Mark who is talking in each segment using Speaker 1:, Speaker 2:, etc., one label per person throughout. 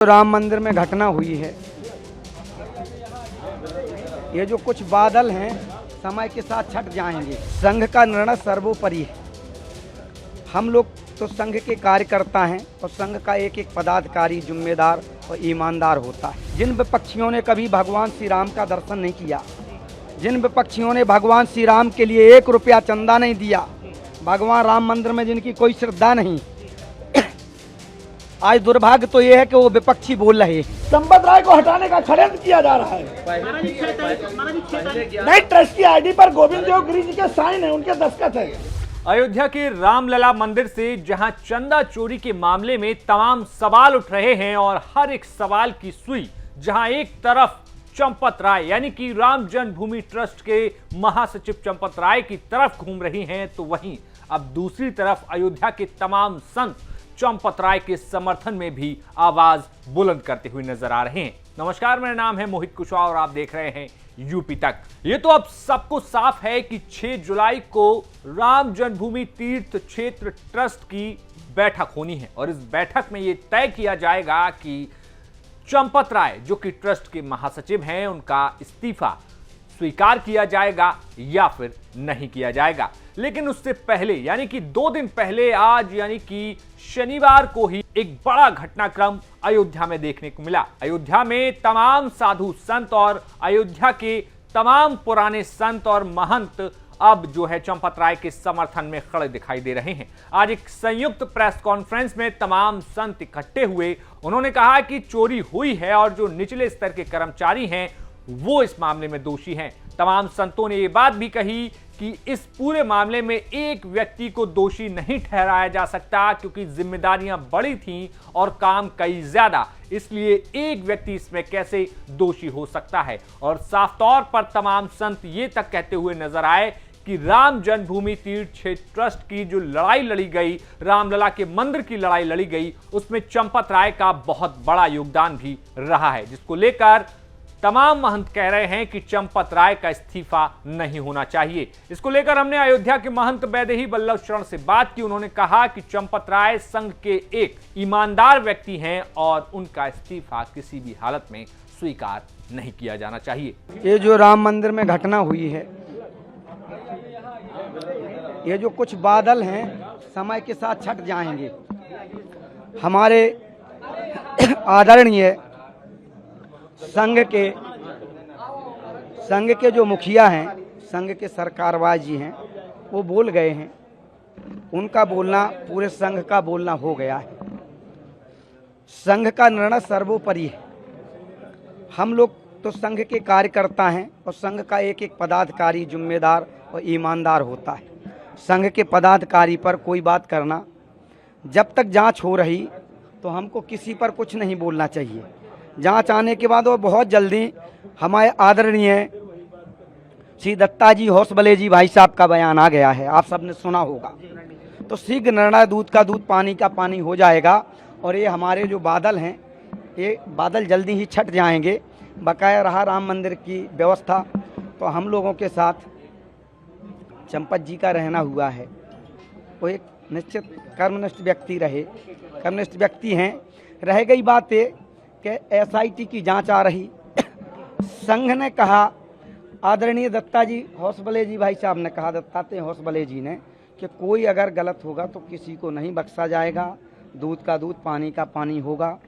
Speaker 1: राम मंदिर में घटना हुई है, ये जो कुछ बादल हैं समय के साथ छट जाएंगे। संघ का निर्णय सर्वोपरि है। हम लोग तो संघ के कार्यकर्ता हैं और संघ का एक एक पदाधिकारी जिम्मेदार और ईमानदार होता है। जिन विपक्षियों ने कभी भगवान श्री राम का दर्शन नहीं किया, जिन विपक्षियों ने भगवान श्री राम के लिए 1 रुपया चंदा नहीं दिया, भगवान राम मंदिर में जिनकी कोई श्रद्धा नहीं, आज दुर्भाग्य तो ये है कि वो विपक्षी बोल रहे हैं।
Speaker 2: संपत राय को हटाने का षड्यंत्र किया जा रहा है। नहीं, ट्रस्ट की आईडी पर गोविंद देव गिरी जी के साइन है, उनके दस्तखत है।
Speaker 3: अयोध्या के रामलला मंदिर से जहां चंदा चोरी के मामले में तमाम सवाल उठ रहे हैं और हर एक सवाल की सुई जहां एक तरफ चंपत राय यानी कि राम जन्मभूमि ट्रस्ट के महासचिव चंपत राय की तरफ घूम रही हैं, तो वहीं अब दूसरी तरफ अयोध्या के तमाम संत चंपत राय के समर्थन में भी आवाज बुलंद करते हुए नजर आ रहे हैं। नमस्कार, मेरा नाम है मोहित कुशवाहा और आप देख रहे हैं यूपी तक। ये तो अब सबको साफ है कि 6 जुलाई को राम जन्मभूमि तीर्थ क्षेत्र ट्रस्ट की बैठक होनी है और इस बैठक में यह तय किया जाएगा कि चंपत राय जो कि ट्रस्ट के महासचिव हैं, उनका इस्तीफा स्वीकार किया जाएगा या फिर नहीं किया जाएगा। लेकिन उससे पहले यानी कि 2 दिन पहले आज यानी कि शनिवार को ही एक बड़ा घटनाक्रम अयोध्या में देखने को मिला। अयोध्या में तमाम साधु संत और अयोध्या के तमाम पुराने संत और महंत अब जो है चंपत राय के समर्थन में खड़े दिखाई दे रहे हैं। आज एक संयुक्त प्रेस कॉन्फ्रेंस में तमाम संत इकट्ठे हुए। उन्होंने कहा कि चोरी हुई है और जो निचले स्तर के कर्मचारी हैं वो इस मामले में दोषी हैं। तमाम संतों ने ये बात भी कही कि इस पूरे मामले में एक व्यक्ति को दोषी नहीं ठहराया जा सकता क्योंकि जिम्मेदारियां बड़ी थीं और काम कई ज्यादा, इसलिए एक व्यक्ति इसमें कैसे दोषी हो सकता है। और साफ तौर पर तमाम संत ये तक कहते हुए नजर आए कि राम जन्मभूमि तीर्थ क्षेत्र ट्रस्ट की जो लड़ाई लड़ी गई, रामलला के मंदिर की लड़ाई लड़ी गई, उसमें चंपत राय का बहुत बड़ा योगदान भी रहा है, जिसको लेकर तमाम महंत कह रहे हैं कि चंपत राय का इस्तीफा नहीं होना चाहिए। इसको लेकर हमने अयोध्या के महंत वैदेही वल्लभ शरण से बात की। उन्होंने कहा कि चंपत राय संघ के एक ईमानदार व्यक्ति हैं और उनका इस्तीफा किसी भी हालत में स्वीकार नहीं किया जाना चाहिए।
Speaker 1: ये जो राम मंदिर में घटना हुई है, ये जो कुछ बादल हैं समय के साथ छट जाएंगे। हमारे आदरणीय संघ के जो मुखिया हैं, संघ के सरकारवाज जी हैं, वो बोल गए हैं। उनका बोलना पूरे संघ का बोलना हो गया है। संघ का निर्णय सर्वोपरि है। हम लोग तो संघ के कार्यकर्ता हैं और संघ का एक एक पदाधिकारी जिम्मेदार और ईमानदार होता है। संघ के पदाधिकारी पर कोई बात करना, जब तक जांच हो रही तो हमको किसी पर कुछ नहीं बोलना चाहिए। जांच आने के बाद और बहुत जल्दी हमारे आदरणीय श्री दत्ता जी होसबले जी भाई साहब का बयान आ गया है, आप सबने सुना होगा। तो शीघ्र निर्णय, दूध का दूध पानी का पानी हो जाएगा और ये हमारे जो बादल हैं, ये बादल जल्दी ही छट जाएंगे। बकाया रहा राम मंदिर की व्यवस्था, तो हम लोगों के साथ चंपत जी का रहना हुआ है। वो एक निश्चित कर्मनिष्ठ व्यक्ति रहे, कर्मनिष्ठ व्यक्ति हैं। रह गई बात ये कि SIT की जांच आ रही। संघ ने कहा, आदरणीय दत्ता जी होसबले जी भाई साहब ने कहा, दत्तात्रेय होसबले जी ने, कि कोई अगर गलत होगा तो किसी को नहीं बख्शा जाएगा, दूध का दूध पानी का पानी होगा।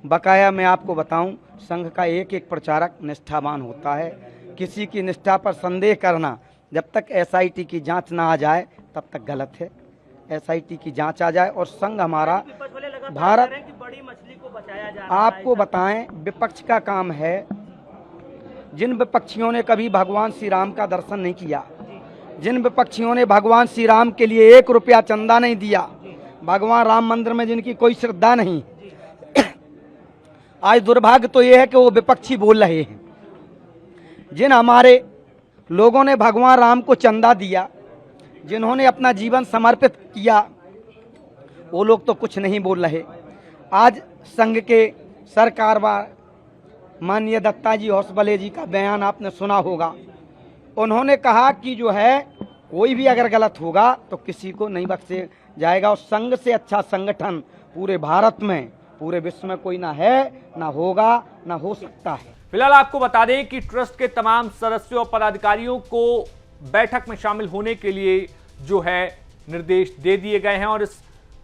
Speaker 1: बकाया मैं आपको बताऊं, संघ का एक एक प्रचारक निष्ठावान होता है। किसी की निष्ठा पर संदेह करना, जब तक SIT की जांच ना आ जाए तब तक गलत है। SIT की जांच आ जाए और संघ हमारा भारत, आपको बताएं, विपक्ष का काम है। जिन विपक्षियों ने कभी भगवान श्री राम का दर्शन नहीं किया, जिन विपक्षियों ने भगवान श्री राम के लिए 1 रुपया चंदा नहीं दिया, भगवान राम मंदिर में जिनकी कोई श्रद्धा नहीं, आज दुर्भाग्य तो यह है कि वो विपक्षी बोल रहे हैं। जिन हमारे लोगों ने भगवान राम को चंदा दिया, जिन्होंने अपना जीवन समर्पित किया, वो लोग तो कुछ नहीं बोल रहे। आज संघ के सरकारवार माननीय दत्ता जी होसबले जी का बयान आपने सुना होगा। उन्होंने कहा कि जो है कोई भी अगर गलत होगा तो किसी को नहीं बख्शे जाएगा और संघ से अच्छा संगठन पूरे भारत में पूरे विश्व में कोई ना है, ना होगा, ना हो सकता है।
Speaker 3: फिलहाल आपको बता दें कि ट्रस्ट के तमाम सदस्यों और पदाधिकारियों को बैठक में शामिल होने के लिए जो है निर्देश दे दिए गए हैं और इस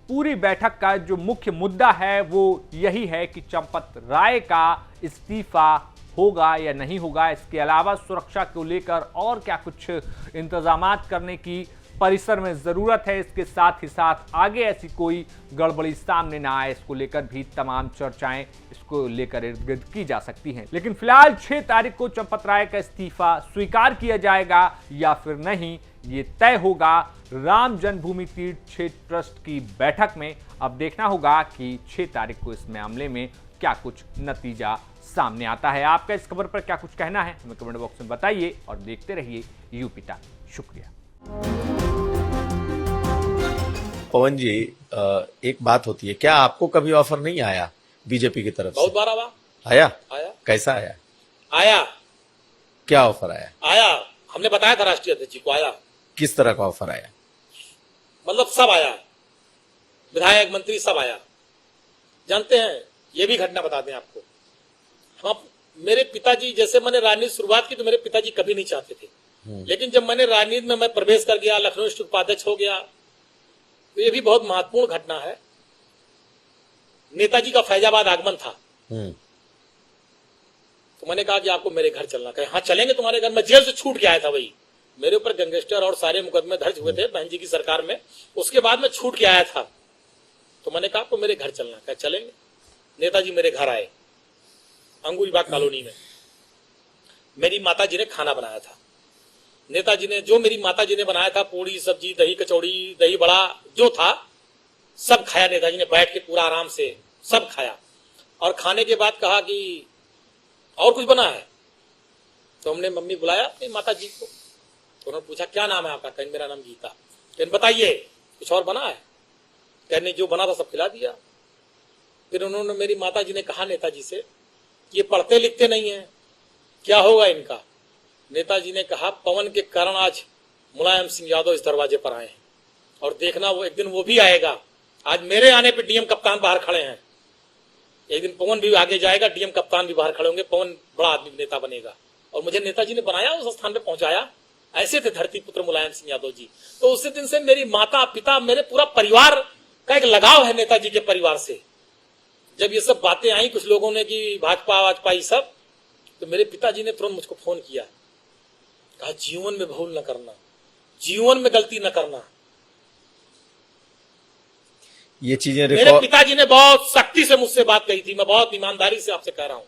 Speaker 3: पूरी बैठक का जो मुख्य मुद्दा है वो यही है कि चंपत राय का इस्तीफा होगा या नहीं होगा। इसके अलावा सुरक्षा को लेकर और क्या कुछ इंतजामात करने की परिसर में जरूरत है, इसके साथ ही साथ आगे ऐसी कोई गड़बड़ी सामने ना आए, इसको लेकर भी तमाम चर्चाएं इसको लेकर इर्द गिर्द की जा सकती हैं। लेकिन फिलहाल 6 तारीख को चंपत राय का इस्तीफा स्वीकार किया जाएगा या फिर नहीं, ये तय होगा राम जन्मभूमि तीर्थ क्षेत्र ट्रस्ट की बैठक में। अब देखना होगा कि 6 तारीख को इस मामले में क्या कुछ नतीजा सामने आता है। आपका इस खबर पर क्या कुछ कहना है हमें कमेंट बॉक्स में बताइए और देखते रहिए यूपी टाइम। शुक्रिया।
Speaker 4: पवन जी, एक बात होती है, क्या आपको कभी ऑफर नहीं आया बीजेपी की तरफ से?
Speaker 5: बहुत बार
Speaker 4: आया।
Speaker 5: आया।
Speaker 4: कैसा आया?
Speaker 5: आया।
Speaker 4: क्या ऑफर आया?
Speaker 5: आया, हमने बताया था राष्ट्रीय अध्यक्ष जी को। आया।
Speaker 4: किस तरह का ऑफर आया?
Speaker 5: मतलब सब आया, विधायक मंत्री सब आया। जानते हैं, ये भी घटना बता दें आपको, हम मेरे पिताजी, जैसे मैंने राजनीति शुरुआत की तो मेरे पिताजी कभी नहीं चाहते थे, लेकिन जब मैंने राजनीति में मैं प्रवेश कर गया, लखनऊ स्थित उपाध्यक्ष हो गया, तो ये भी बहुत महत्वपूर्ण घटना है। नेताजी का फैजाबाद आगमन था, तो मैंने कहा कि आपको मेरे घर चलना। कहे हाँ चलेंगे तुम्हारे घर। मैं जेल से छूट के आया था, वही मेरे ऊपर गैंगस्टर और सारे मुकदमे दर्ज हुए थे बहन जी की सरकार में, उसके बाद मैं छूट के आया था। तो मैंने कहा आपको मेरे घर चलना। कहे चलेंगे। नेताजी मेरे घर आए, अंगूरीबाग कॉलोनी में। मेरी माता जी ने खाना बनाया था। नेताजी ने, जो मेरी माता जी ने बनाया था, पूड़ी सब्जी, दही कचौड़ी, दही बड़ा जो था सब खाया। नेताजी ने बैठ के पूरा आराम से सब खाया और खाने के बाद कहा कि और कुछ बना है। तो हमने मम्मी बुलाया अपनी माता जी को, तो उन्होंने पूछा क्या नाम है आपका? कहीं मेरा नाम गीता। कहने बताइए कुछ और बना है? कहने जो बना था सब खिला दिया। फिर उन्होंने, मेरी माता जी ने कहा नेताजी से, ये पढ़ते लिखते नहीं है, क्या होगा इनका? नेताजी ने कहा पवन के कारण आज मुलायम सिंह यादव इस दरवाजे पर आए हैं और देखना वो एक दिन वो भी आएगा। आज मेरे आने पे डीएम कप्तान बाहर खड़े हैं, एक दिन पवन भी आगे जाएगा, डीएम कप्तान भी बाहर खड़े होंगे, पवन बड़ा आदमी नेता बनेगा। और मुझे नेताजी ने बनाया, उस स्थान पे पहुंचाया। ऐसे थे धरती पुत्र मुलायम सिंह यादव जी। तो उसी दिन से मेरी माता पिता, मेरे पूरा परिवार का एक लगाव है नेताजी के परिवार से। जब ये सब बातें आई कुछ लोगों ने कि भाजपा वाजपा सब, तो मेरे पिताजी ने तुरंत मुझको फोन किया, कहा जीवन में भूल न करना, जीवन में गलती न करना।
Speaker 4: ये चीजें
Speaker 5: मेरे पिताजी ने बहुत सख्ती से मुझसे बात कही थी, मैं बहुत ईमानदारी से आपसे कह रहा हूं।